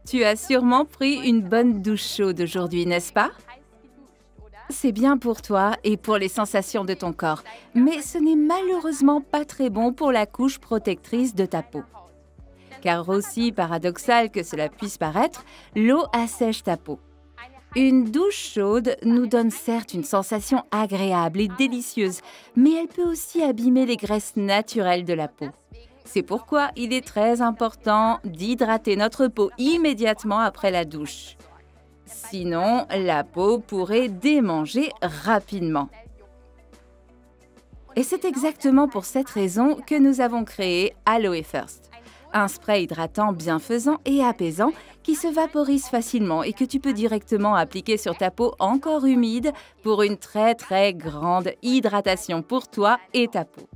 Tu as sûrement pris une bonne douche chaude aujourd'hui, n'est-ce pas? C'est bien pour toi et pour les sensations de ton corps, mais ce n'est malheureusement pas très bon pour la couche protectrice de ta peau. Car aussi paradoxal que cela puisse paraître, l'eau assèche ta peau. Une douche chaude nous donne certes une sensation agréable et délicieuse, mais elle peut aussi abîmer les graisses naturelles de la peau. C'est pourquoi il est très important d'hydrater notre peau immédiatement après la douche. Sinon, la peau pourrait démanger rapidement. Et c'est exactement pour cette raison que nous avons créé Aloe First, un spray hydratant bienfaisant et apaisant qui se vaporise facilement et que tu peux directement appliquer sur ta peau encore humide pour une très grande hydratation pour toi et ta peau.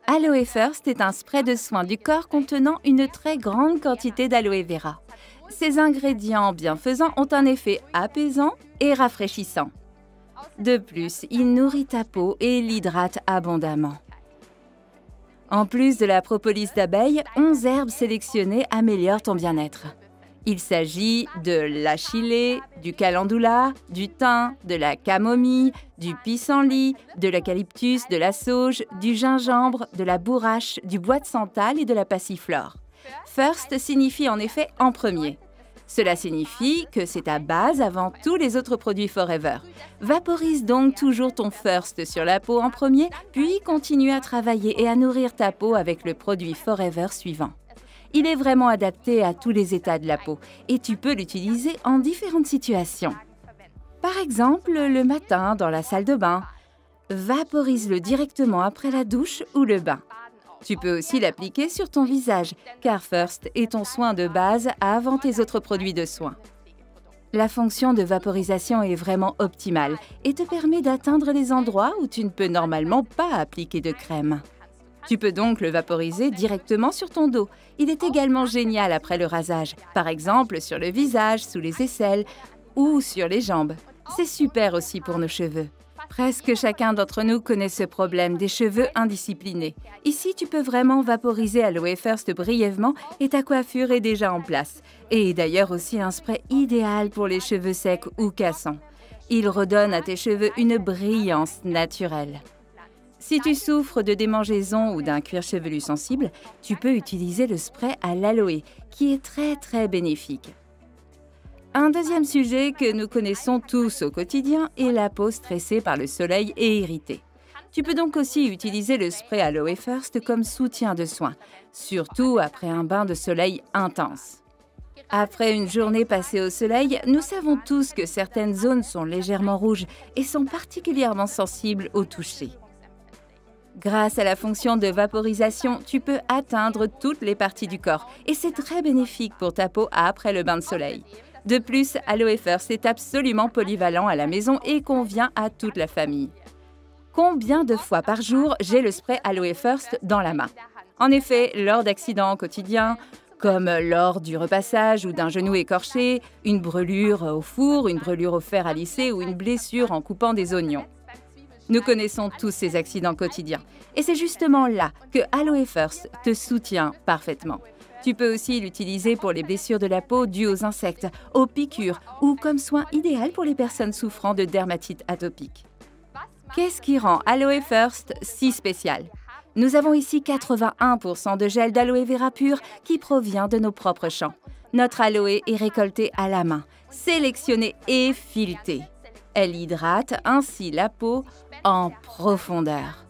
Aloe First est un spray de soins du corps contenant une très grande quantité d'aloe vera. Ces ingrédients bienfaisants ont un effet apaisant et rafraîchissant. De plus, il nourrit ta peau et l'hydrate abondamment. En plus de la propolis d'abeille, 11 herbes sélectionnées améliorent ton bien-être. Il s'agit de l'achillée, du calendula, du thym, de la camomille, du pissenlit, de l'eucalyptus, de la sauge, du gingembre, de la bourrache, du bois de santal et de la passiflore. First signifie en effet en premier. Cela signifie que c'est ta base avant tous les autres produits Forever. Vaporise donc toujours ton First sur la peau en premier, puis continue à travailler et à nourrir ta peau avec le produit Forever suivant. Il est vraiment adapté à tous les états de la peau et tu peux l'utiliser en différentes situations. Par exemple, le matin dans la salle de bain. Vaporise-le directement après la douche ou le bain. Tu peux aussi l'appliquer sur ton visage, car First est ton soin de base avant tes autres produits de soin. La fonction de vaporisation est vraiment optimale et te permet d'atteindre les endroits où tu ne peux normalement pas appliquer de crème. Tu peux donc le vaporiser directement sur ton dos. Il est également génial après le rasage, par exemple sur le visage, sous les aisselles ou sur les jambes. C'est super aussi pour nos cheveux. Presque chacun d'entre nous connaît ce problème des cheveux indisciplinés. Ici, tu peux vraiment vaporiser Aloe First brièvement et ta coiffure est déjà en place. Et d'ailleurs aussi un spray idéal pour les cheveux secs ou cassants. Il redonne à tes cheveux une brillance naturelle. Si tu souffres de démangeaisons ou d'un cuir chevelu sensible, tu peux utiliser le spray à l'aloe, qui est très bénéfique. Un deuxième sujet que nous connaissons tous au quotidien est la peau stressée par le soleil et irritée. Tu peux donc aussi utiliser le spray Aloe First comme soutien de soins, surtout après un bain de soleil intense. Après une journée passée au soleil, nous savons tous que certaines zones sont légèrement rouges et sont particulièrement sensibles au toucher. Grâce à la fonction de vaporisation, tu peux atteindre toutes les parties du corps et c'est très bénéfique pour ta peau après le bain de soleil. De plus, Aloe First est absolument polyvalent à la maison et convient à toute la famille. Combien de fois par jour j'ai le spray Aloe First dans la main? En effet, lors d'accidents quotidiens, comme lors du repassage ou d'un genou écorché, une brûlure au four, une brûlure au fer à lisser ou une blessure en coupant des oignons. Nous connaissons tous ces accidents quotidiens et c'est justement là que Aloe First te soutient parfaitement. Tu peux aussi l'utiliser pour les blessures de la peau dues aux insectes, aux piqûres ou comme soin idéal pour les personnes souffrant de dermatite atopique. Qu'est-ce qui rend Aloe First si spécial? Nous avons ici 81% de gel d'aloe vera pur qui provient de nos propres champs. Notre aloe est récoltée à la main, sélectionnée et filetée. Elle hydrate ainsi la peau en profondeur.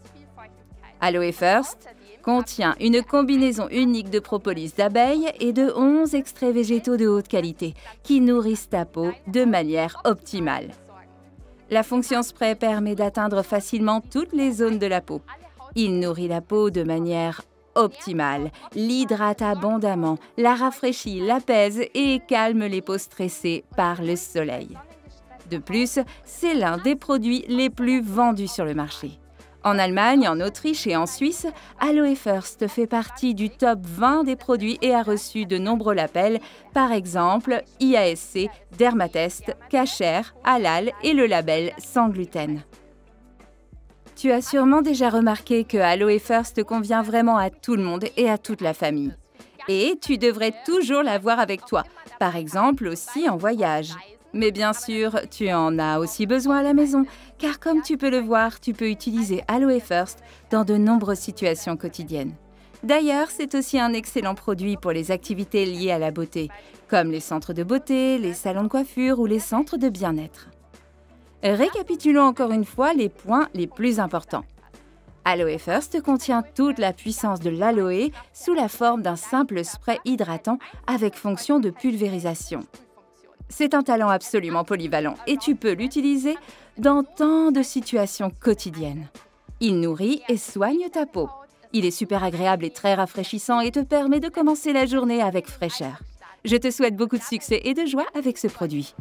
Aloe First contient une combinaison unique de propolis d'abeille et de 11 extraits végétaux de haute qualité qui nourrissent ta peau de manière optimale. La fonction spray permet d'atteindre facilement toutes les zones de la peau. Il nourrit la peau de manière optimale, l'hydrate abondamment, la rafraîchit, l'apaise et calme les peaux stressées par le soleil. De plus, c'est l'un des produits les plus vendus sur le marché. En Allemagne, en Autriche et en Suisse, Aloe First fait partie du top 20 des produits et a reçu de nombreux labels, par exemple IASC, Dermatest, Kasher, Halal et le label Sans gluten. Tu as sûrement déjà remarqué que Aloe First convient vraiment à tout le monde et à toute la famille. Et tu devrais toujours l'avoir avec toi, par exemple aussi en voyage. Mais bien sûr, tu en as aussi besoin à la maison, car comme tu peux le voir, tu peux utiliser Aloe First dans de nombreuses situations quotidiennes. D'ailleurs, c'est aussi un excellent produit pour les activités liées à la beauté, comme les centres de beauté, les salons de coiffure ou les centres de bien-être. Récapitulons encore une fois les points les plus importants. Aloe First contient toute la puissance de l'aloe sous la forme d'un simple spray hydratant avec fonction de pulvérisation. C'est un talent absolument polyvalent et tu peux l'utiliser dans tant de situations quotidiennes. Il nourrit et soigne ta peau. Il est super agréable et très rafraîchissant et te permet de commencer la journée avec fraîcheur. Je te souhaite beaucoup de succès et de joie avec ce produit.